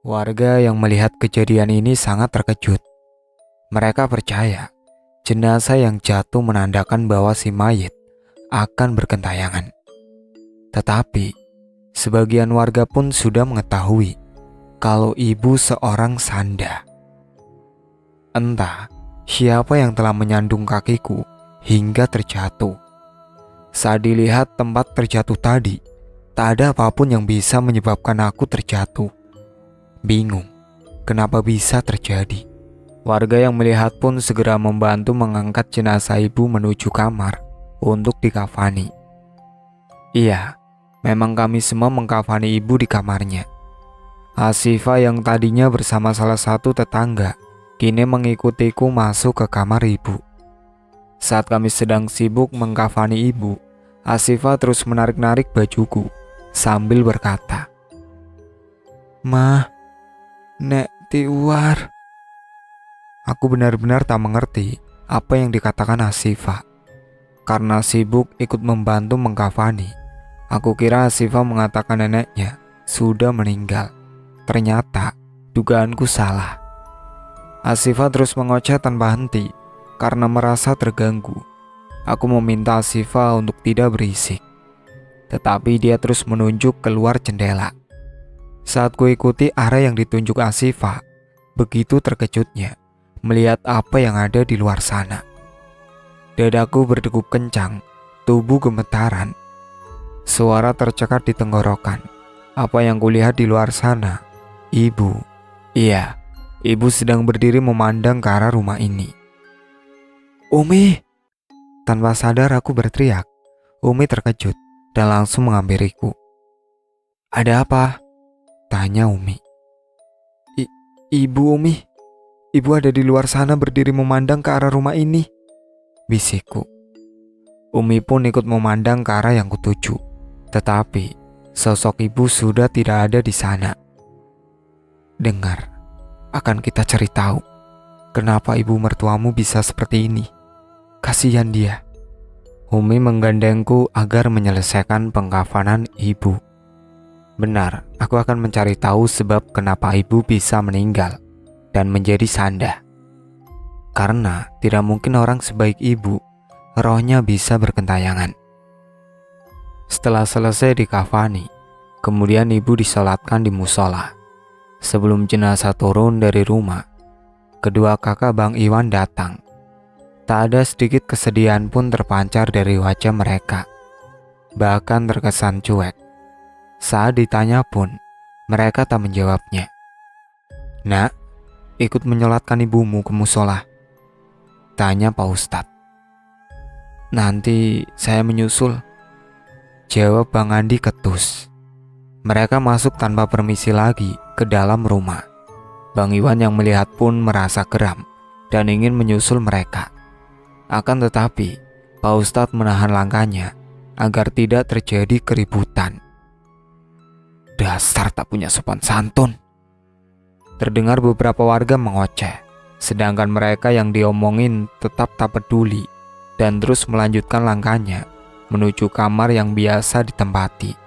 Warga yang melihat kejadian ini sangat terkejut. Mereka percaya jenazah yang jatuh menandakan bahwa si mayit akan bergentayangan. Tetapi, sebagian warga pun sudah mengetahui kalau ibu seorang sanda. Entah siapa yang telah menyandung kakiku hingga terjatuh. Saat dilihat tempat terjatuh tadi, tak ada apapun yang bisa menyebabkan aku terjatuh. Bingung, kenapa bisa terjadi? Warga yang melihat pun segera membantu mengangkat jenazah ibu menuju kamar untuk dikafani. Iya, memang kami semua mengkafani ibu di kamarnya. Asifah yang tadinya bersama salah satu tetangga, kini mengikutiku masuk ke kamar ibu. Saat kami sedang sibuk mengkafani ibu, Asifah terus menarik-narik bajuku sambil berkata, "Mah, Nek Tiwar." Aku benar-benar tak mengerti apa yang dikatakan Asifah. Karena sibuk ikut membantu mengkafani, aku kira Asifah mengatakan neneknya sudah meninggal. Ternyata dugaanku salah. Asifah terus mengoceh tanpa henti karena merasa terganggu. Aku meminta Asifah untuk tidak berisik, tetapi dia terus menunjuk keluar jendela. Saat ku ikuti arah yang ditunjuk Asifah, begitu terkejutnya melihat apa yang ada di luar sana. Dadaku berdegup kencang, tubuh gemetaran. Suara tercekat di tenggorokan. Apa yang kulihat di luar sana? Ibu. Iya, ibu sedang berdiri memandang ke arah rumah ini. "Umi!" Tanpa sadar aku berteriak. Umi terkejut dan langsung menghampiriku. "Ada apa?" tanya Umi. Ibu Umi, ibu ada di luar sana berdiri memandang ke arah rumah ini," bisikku. Umi pun ikut memandang ke arah yang kutuju. Tetapi sosok ibu sudah tidak ada di sana. "Dengar, akan kita cari tahu kenapa ibu mertuamu bisa seperti ini. Kasihan dia." Umi menggandengku agar menyelesaikan pengkafanan ibu. Benar, aku akan mencari tahu sebab kenapa ibu bisa meninggal dan menjadi sanda. Karena tidak mungkin orang sebaik ibu, rohnya bisa bergentayangan. Setelah selesai dikafani, kemudian ibu disolatkan di musola. Sebelum jenazah turun dari rumah, kedua kakak Bang Iwan datang. Tak ada sedikit kesedihan pun terpancar dari wajah mereka. Bahkan terkesan cuek. Saat ditanya pun, mereka tak menjawabnya. "Nak, ikut menyolatkan ibumu ke musola?" tanya Pak Ustadz. "Nanti saya menyusul," jawab Bang Andi ketus. Mereka masuk tanpa permisi lagi ke dalam rumah. Bang Iwan yang melihat pun merasa geram dan ingin menyusul mereka. Akan tetapi, Pak Ustadz menahan langkahnya agar tidak terjadi keributan. "Dasar tak punya sopan santun," terdengar beberapa warga mengoceh, sedangkan mereka yang diomongin tetap tak peduli dan terus melanjutkan langkahnya menuju kamar yang biasa ditempati.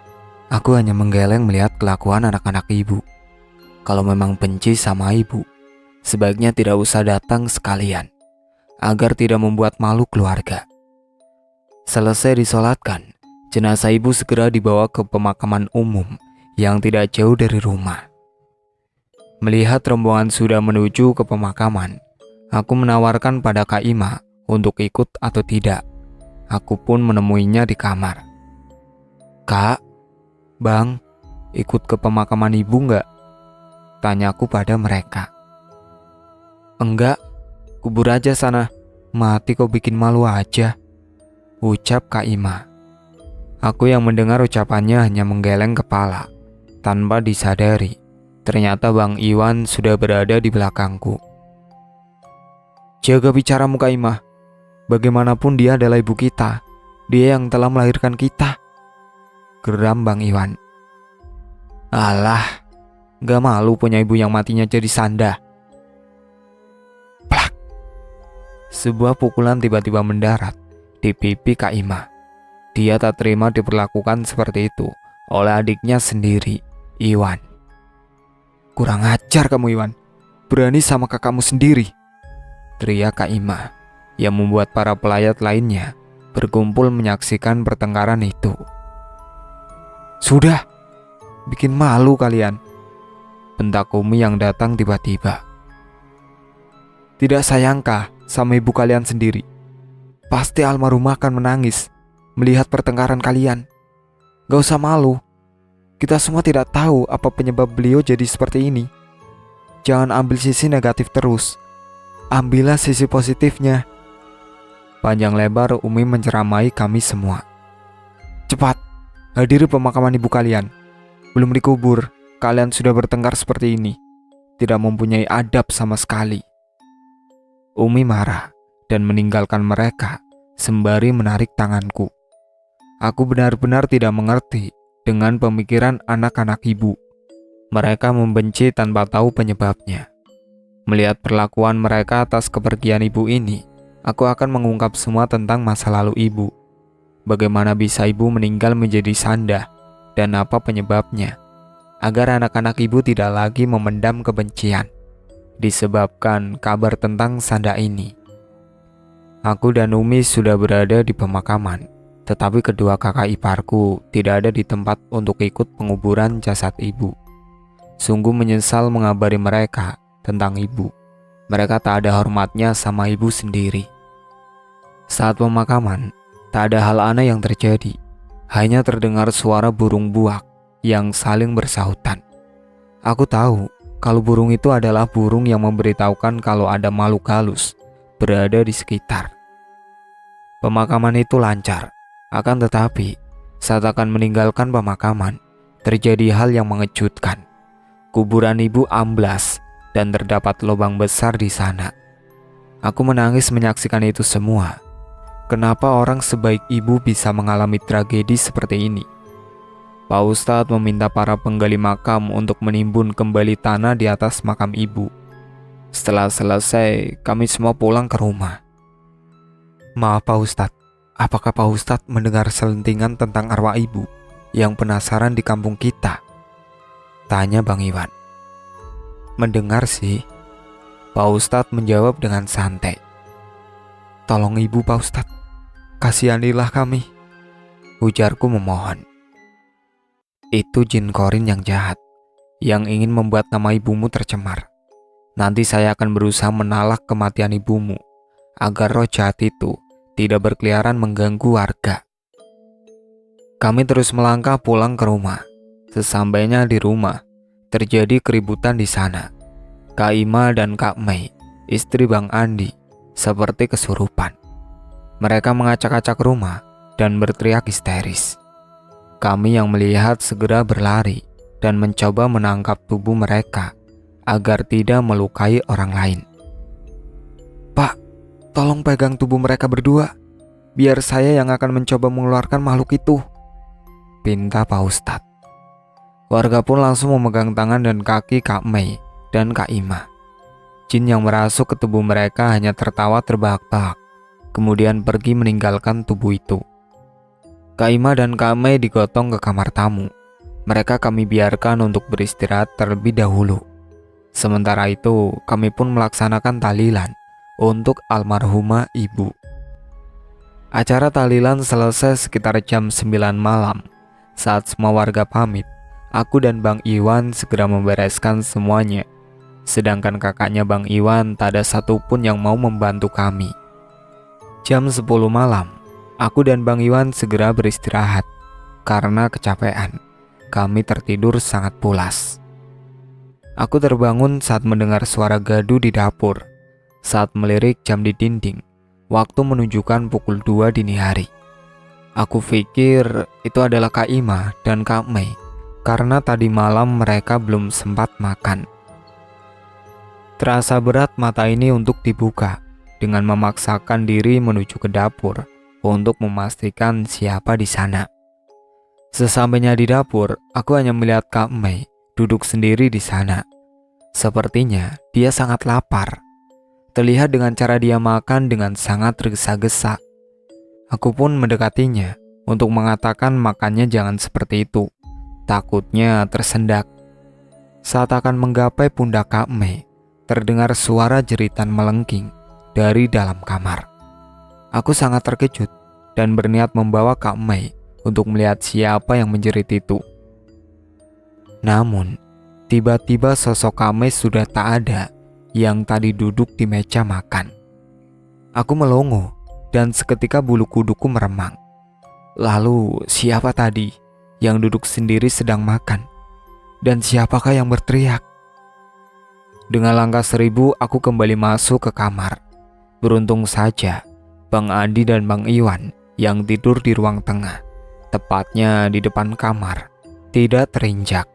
Aku hanya menggeleng melihat kelakuan anak-anak ibu. Kalau memang benci sama ibu, sebaiknya tidak usah datang sekalian, agar tidak membuat malu keluarga. Selesai disolatkan, jenazah ibu segera dibawa ke pemakaman umum yang tidak jauh dari rumah. Melihat rombongan sudah menuju ke pemakaman, aku menawarkan pada Kak Ima untuk ikut atau tidak. Aku pun menemuinya di kamar. "Kak, Bang, ikut ke pemakaman ibu nggak?" tanyaku pada mereka. "Enggak, kubur aja sana. Mati kau bikin malu aja," ucap Kak Ima. Aku yang mendengar ucapannya hanya menggeleng kepala. Tanpa disadari, ternyata Bang Iwan sudah berada di belakangku. "Jaga bicaramu Kak Ima. Bagaimanapun dia adalah ibu kita. Dia yang telah melahirkan kita," geram Bang Iwan. "Alah, gak malu punya ibu yang matinya jadi sanda." Plak! Sebuah pukulan tiba-tiba mendarat di pipi Kak Ima. Dia tak terima diperlakukan seperti itu oleh adiknya sendiri, Iwan. Kurang ajar kamu, Iwan. Berani sama kakakmu sendiri, teriak Kak Ima, yang membuat para pelayat lainnya berkumpul menyaksikan pertengkaran itu. Sudah, bikin malu kalian, bentak Umi yang datang tiba-tiba. Tidak sayangkah sama ibu kalian sendiri? Pasti almarhumah akan menangis melihat pertengkaran kalian. Gak usah malu. Kita semua tidak tahu apa penyebab beliau jadi seperti ini. Jangan ambil sisi negatif terus. Ambillah sisi positifnya. Panjang lebar Umi menceramai kami semua. Cepat, hadiri pemakaman ibu kalian. Belum dikubur, kalian sudah bertengkar seperti ini. Tidak mempunyai adab sama sekali. Umi marah dan meninggalkan mereka sembari menarik tanganku. Aku benar-benar tidak mengerti dengan pemikiran anak-anak ibu. Mereka membenci tanpa tahu penyebabnya. Melihat perlakuan mereka atas kepergian ibu ini, aku akan mengungkap semua tentang masa lalu ibu. Bagaimana bisa ibu meninggal menjadi sanda dan apa penyebabnya, agar anak-anak ibu tidak lagi memendam kebencian disebabkan kabar tentang sanda ini. Aku dan Umi sudah berada di pemakaman, tetapi kedua kakak iparku tidak ada di tempat untuk ikut penguburan jasad ibu. Sungguh menyesal mengabari mereka tentang ibu. Mereka tak ada hormatnya sama ibu sendiri. Saat pemakaman, tak ada hal aneh yang terjadi. Hanya terdengar suara burung buak yang saling bersahutan. Aku tahu kalau burung itu adalah burung yang memberitahukan kalau ada makhluk halus berada di sekitar. Pemakaman itu lancar, akan tetapi saat akan meninggalkan pemakaman, terjadi hal yang mengejutkan. Kuburan ibu amblas dan terdapat lubang besar di sana. Aku menangis menyaksikan itu semua. Kenapa orang sebaik ibu bisa mengalami tragedi seperti ini? Pak Ustadz meminta para penggali makam untuk menimbun kembali tanah di atas makam ibu. Setelah selesai, kami semua pulang ke rumah. Maaf Pak Ustadz, apakah Pak Ustadz mendengar selentingan tentang arwah ibu yang penasaran di kampung kita? Tanya Bang Iwan. Mendengar sih, Pak Ustadz menjawab dengan santai. Tolong ibu Pak Ustadz, kasihanilah kami, ujarku memohon. Itu jin korin yang jahat, yang ingin membuat nama ibumu tercemar. Nanti saya akan berusaha menalak kematian ibumu, agar roh jahat itu tidak berkeliaran mengganggu warga. Kami terus melangkah pulang ke rumah. Sesampainya di rumah, terjadi keributan di sana. Kak Ima dan Kak Mei, istri Bang Andi, seperti kesurupan. Mereka mengacak-acak rumah dan berteriak histeris. Kami yang melihat segera berlari dan mencoba menangkap tubuh mereka agar tidak melukai orang lain. Pak, tolong pegang tubuh mereka berdua, biar saya yang akan mencoba mengeluarkan makhluk itu, pinta Pak Ustadz. Warga pun langsung memegang tangan dan kaki Kak Mei dan Kak Ima. Jin yang merasuk ke tubuh mereka hanya tertawa terbahak-bahak, kemudian pergi meninggalkan tubuh itu. Kak Ima dan Kak Mei digotong ke kamar tamu. Mereka kami biarkan untuk beristirahat terlebih dahulu. Sementara itu, kami pun melaksanakan tahlilan untuk almarhumah ibu. Acara tahlilan selesai sekitar jam 9 malam. Saat semua warga pamit, aku dan Bang Iwan segera membereskan semuanya. Sedangkan kakaknya Bang Iwan tak ada satupun yang mau membantu kami. Jam 10 malam, aku dan Bang Iwan segera beristirahat. Karena kecapean, kami tertidur sangat pulas. Aku terbangun saat mendengar suara gaduh di dapur. Saat melirik jam di dinding, waktu menunjukkan pukul 2 dini hari. Aku pikir itu adalah Kak Ima dan Kak Mei, karena tadi malam mereka belum sempat makan. Terasa berat mata ini untuk dibuka, dengan memaksakan diri menuju ke dapur untuk memastikan siapa di sana. Sesampainya di dapur, aku hanya melihat Kak Mei duduk sendiri di sana. Sepertinya dia sangat lapar. Terlihat dengan cara dia makan dengan sangat tergesa-gesa. Aku pun mendekatinya untuk mengatakan makannya jangan seperti itu. Takutnya tersendak. Saat akan menggapai pundak Kak Mei, terdengar suara jeritan melengking dari dalam kamar. Aku sangat terkejut dan berniat membawa Kak Mei untuk melihat siapa yang menjerit itu. Namun, tiba-tiba sosok Kak Mei sudah tak ada yang tadi duduk di meja makan. Aku melongo dan seketika bulu kuduku meremang. Lalu, siapa tadi yang duduk sendiri sedang makan? Dan siapakah yang berteriak? Dengan langkah 1000 aku kembali masuk ke kamar. Beruntung saja Bang Andi dan Bang Iwan yang tidur di ruang tengah, tepatnya di depan kamar, tidak terinjak.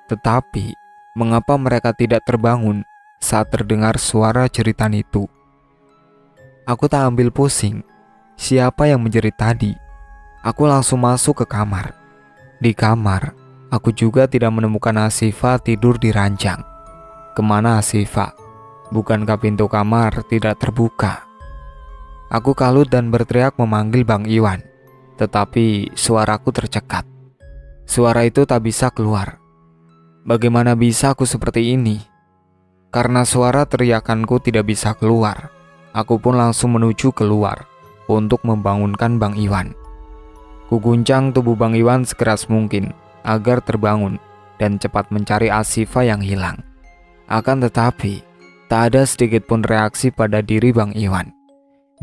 Tetapi mengapa mereka tidak terbangun saat terdengar suara jeritan itu? Aku tak ambil pusing siapa yang menjerit tadi. Aku langsung masuk ke kamar. Di kamar, aku juga tidak menemukan Asifa tidur di ranjang. Kemana Asifa? Bukankah pintu kamar tidak terbuka? Aku kalut dan berteriak memanggil Bang Iwan, tetapi suaraku tercekat. Suara itu tak bisa keluar. Bagaimana bisa aku seperti ini? Karena suara teriakanku tidak bisa keluar, aku pun langsung menuju keluar untuk membangunkan Bang Iwan. Kuguncang tubuh Bang Iwan sekeras mungkin agar terbangun dan cepat mencari Asifa yang hilang. Akan tetapi, tak ada sedikit pun reaksi pada diri Bang Iwan.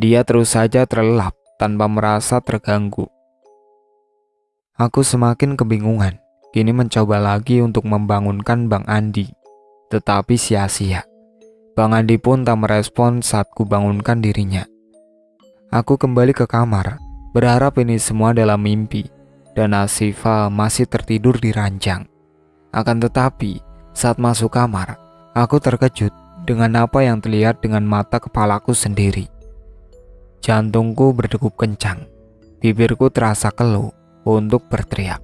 Dia terus saja terlelap tanpa merasa terganggu. Aku semakin kebingungan, kini mencoba lagi untuk membangunkan Bang Andi. Tetapi sia-sia. Bang Andi pun tak merespon saat kubangunkan dirinya. Aku kembali ke kamar, berharap ini semua dalam mimpi, dan Asifa masih tertidur di ranjang. Akan tetapi, saat masuk kamar, aku terkejut dengan apa yang terlihat dengan mata kepalaku sendiri. Jantungku berdegup kencang, bibirku terasa keluh untuk berteriak.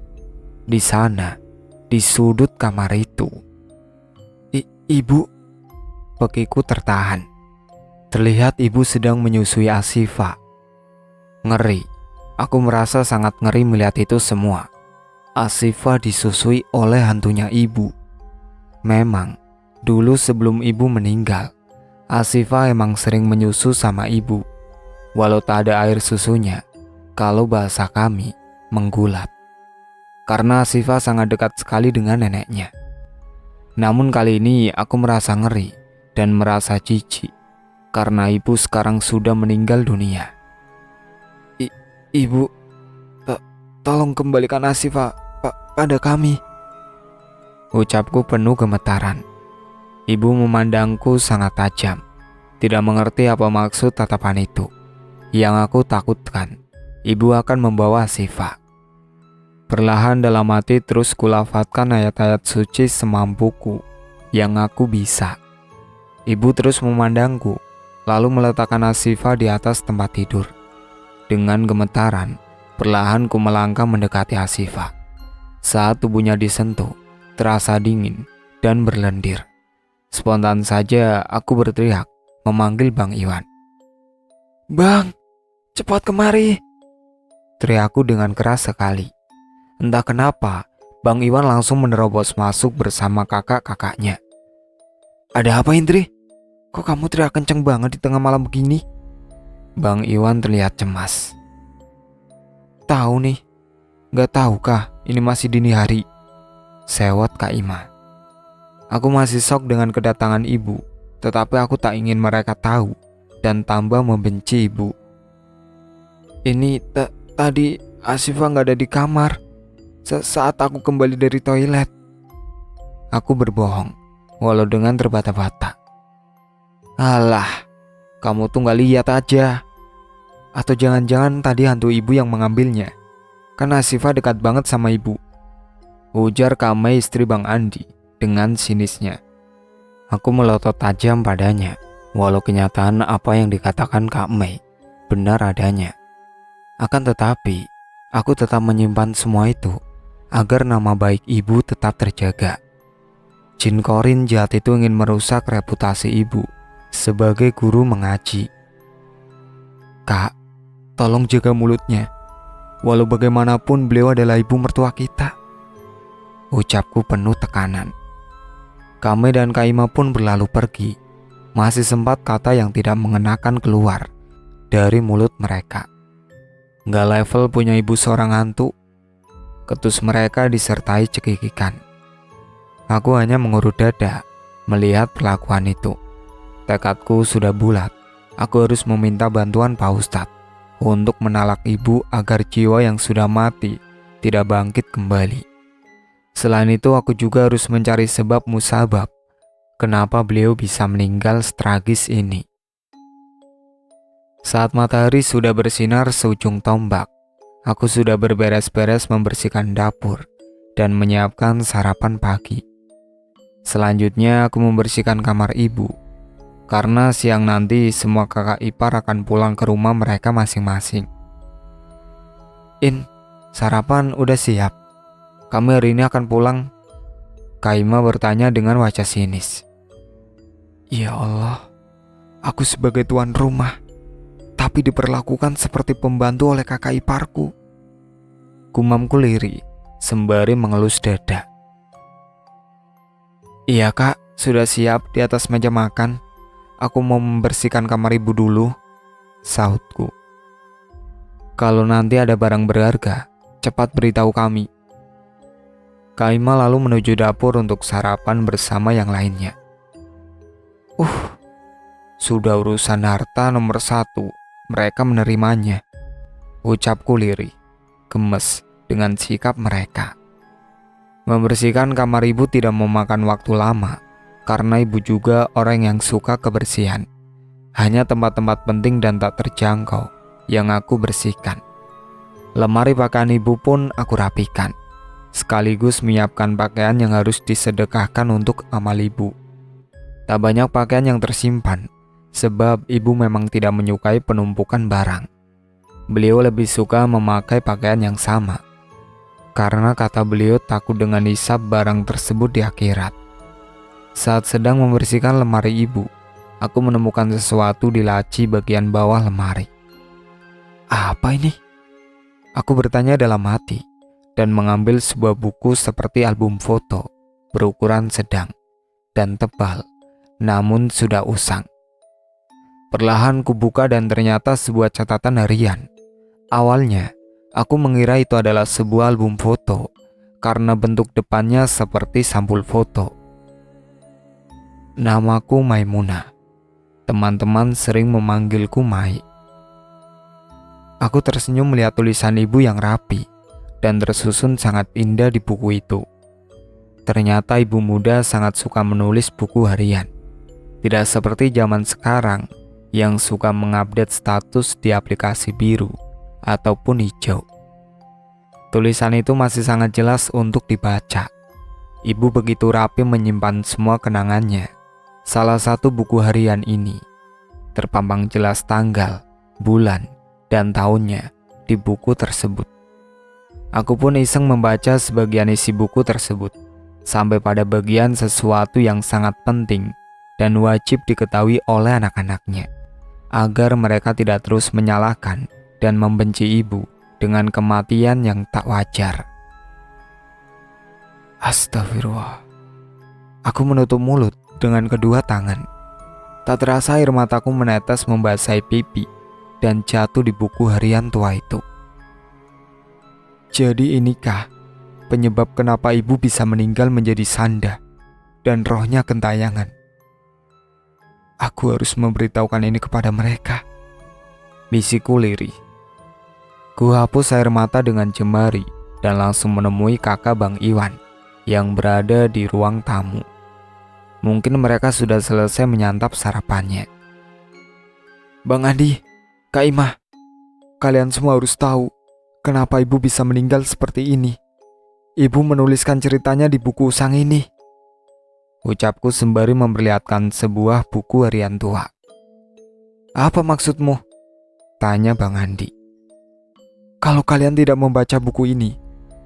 Di sana, di sudut kamar itu. Ibu, pekiku tertahan. Terlihat ibu sedang menyusui Asifa. Ngeri, aku merasa sangat ngeri melihat itu semua. Asifa disusui oleh hantunya ibu. Memang, dulu sebelum ibu meninggal, Asifa emang sering menyusu sama ibu. Walau tak ada air susunya, kalau bahasa kami, menggulat. Karena Asifa sangat dekat sekali dengan neneknya. Namun kali ini aku merasa ngeri dan merasa jijik karena ibu sekarang sudah meninggal dunia. Ibu, tolong kembalikan Asifa pada kami. Ucapku penuh gemetaran. Ibu memandangku sangat tajam, tidak mengerti apa maksud tatapan itu. Yang aku takutkan, ibu akan membawa Asifa. Perlahan dalam hati terus kulafatkan ayat-ayat suci semampuku yang aku bisa. Ibu terus memandangku, lalu meletakkan Asifa di atas tempat tidur. Dengan gemetaran, perlahan ku melangkah mendekati Asifa. Saat tubuhnya disentuh, terasa dingin dan berlendir. Spontan saja aku berteriak memanggil Bang Iwan. "Bang, cepat kemari!" teriakku dengan keras sekali. Entah kenapa, Bang Iwan langsung menerobos masuk bersama kakak-kakaknya. "Ada apa, Indri? Kok kamu teriak kenceng banget di tengah malam begini?" Bang Iwan terlihat cemas. "Tahu nih, gak tahukah ini masih dini hari?" sewot Kak Ima. Aku masih shock dengan kedatangan ibu, tetapi aku tak ingin mereka tahu dan tambah membenci ibu. "Ini tadi Asifa gak ada di kamar saat aku kembali dari toilet." Aku berbohong, walau dengan terbata-bata. "Alah, kamu tuh gak lihat aja. Atau jangan-jangan tadi hantu ibu yang mengambilnya. Kan Asifa dekat banget sama ibu," ujar Kak Mei, istri Bang Andi, dengan sinisnya. Aku melotot tajam padanya, walau kenyataan apa yang dikatakan Kak Mei benar adanya. Akan tetapi, aku tetap menyimpan semua itu agar nama baik ibu tetap terjaga. Jin Korin jahat itu ingin merusak reputasi ibu sebagai guru mengaji. "Kak, tolong jaga mulutnya. Walau bagaimanapun beliau adalah ibu mertua kita." ucapku penuh tekanan. Kame dan Kaima pun berlalu pergi. Masih sempat kata yang tidak mengenakan keluar dari mulut mereka. Gak level punya ibu seorang hantu. Ketus mereka disertai cekikikan. Aku hanya mengurut dada melihat perlakuan itu. Tekadku sudah bulat. Aku harus meminta bantuan Pak Ustadz untuk menalak ibu agar jiwa yang sudah mati tidak bangkit kembali. Selain itu aku juga harus mencari sebab musabab kenapa beliau bisa meninggal setragis ini. Saat matahari sudah bersinar seujung tombak, aku sudah berberes-beres membersihkan dapur dan menyiapkan sarapan pagi. Selanjutnya aku membersihkan kamar ibu, karena siang nanti semua kakak ipar akan pulang ke rumah mereka masing-masing. In, sarapan udah siap. Kami hari ini akan pulang. Kaima bertanya dengan wajah sinis. Ya Allah, aku sebagai tuan rumah, tapi diperlakukan seperti pembantu oleh kakak iparku. Gumamku lirih, sembari mengelus dada. Iya kak, sudah siap di atas meja makan. Aku mau membersihkan kamar ibu dulu, sahutku. Kalau nanti ada barang berharga, cepat beritahu kami. Kaima lalu menuju dapur untuk sarapan bersama yang lainnya. Sudah urusan harta nomor 1, mereka menerimanya. Ucapku lirih, gemes dengan sikap mereka. Membersihkan kamar ibu tidak memakan waktu lama, karena ibu juga orang yang suka kebersihan. Hanya tempat-tempat penting dan tak terjangkau yang aku bersihkan. Lemari pakaian ibu pun aku rapikan, sekaligus menyiapkan pakaian yang harus disedekahkan untuk amal ibu. Tak banyak pakaian yang tersimpan, sebab ibu memang tidak menyukai penumpukan barang. Beliau lebih suka memakai pakaian yang sama, karena kata beliau takut dengan hisab barang tersebut di akhirat. Saat sedang membersihkan lemari ibu, aku menemukan sesuatu di laci bagian bawah lemari. Apa ini? Aku bertanya dalam hati, dan mengambil sebuah buku seperti album foto, berukuran sedang dan tebal, namun sudah usang. Perlahan kubuka dan ternyata sebuah catatan harian. Awalnya, aku mengira itu adalah sebuah album foto, karena bentuk depannya seperti sampul foto. Namaku Maimunah. Teman-teman sering memanggilku Mai. Aku tersenyum melihat tulisan ibu yang rapi dan tersusun sangat indah di buku itu. Ternyata ibu muda sangat suka menulis buku harian. Tidak seperti zaman sekarang yang suka mengupdate status di aplikasi biru ataupun hijau. Tulisan itu masih sangat jelas untuk dibaca. Ibu begitu rapi menyimpan semua kenangannya. Salah satu buku harian ini terpampang jelas tanggal, bulan, dan tahunnya di buku tersebut. Aku pun iseng membaca sebagian isi buku tersebut, sampai pada bagian sesuatu yang sangat penting dan wajib diketahui oleh anak-anaknya, agar mereka tidak terus menyalahkan dan membenci ibu dengan kematian yang tak wajar. Astagfirullah. Aku menutup mulut dengan kedua tangan. Tak terasa air mataku menetes membasahi pipi dan jatuh di buku harian tua itu. Jadi inikah penyebab kenapa ibu bisa meninggal menjadi sanda dan rohnya gentayangan? Aku harus memberitahukan ini kepada mereka, bisikku lirih. Ku hapus air mata dengan jemari dan langsung menemui kakak Bang Iwan yang berada di ruang tamu. Mungkin mereka sudah selesai menyantap sarapannya. Bang Andi, Kak Imah, kalian semua harus tahu kenapa ibu bisa meninggal seperti ini. Ibu menuliskan ceritanya di buku usang ini, ucapku sembari memperlihatkan sebuah buku harian tua. Apa maksudmu? Tanya Bang Andi. Kalau kalian tidak membaca buku ini,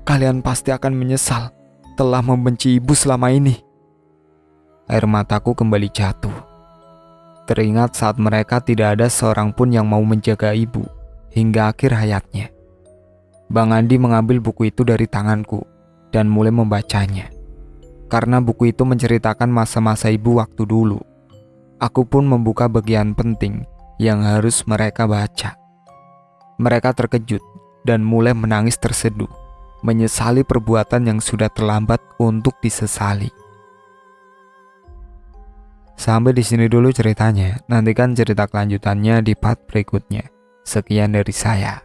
kalian pasti akan menyesal telah membenci ibu selama ini. Air mataku kembali jatuh. Teringat saat mereka tidak ada seorang pun yang mau menjaga ibu hingga akhir hayatnya. Bang Andi mengambil buku itu dari tanganku dan mulai membacanya. Karena buku itu menceritakan masa-masa ibu waktu dulu. Aku pun membuka bagian penting yang harus mereka baca. Mereka terkejut dan mulai menangis terseduh, menyesali perbuatan yang sudah terlambat untuk disesali. Sampai di sini dulu ceritanya. Nantikan cerita kelanjutannya di part berikutnya. Sekian dari saya.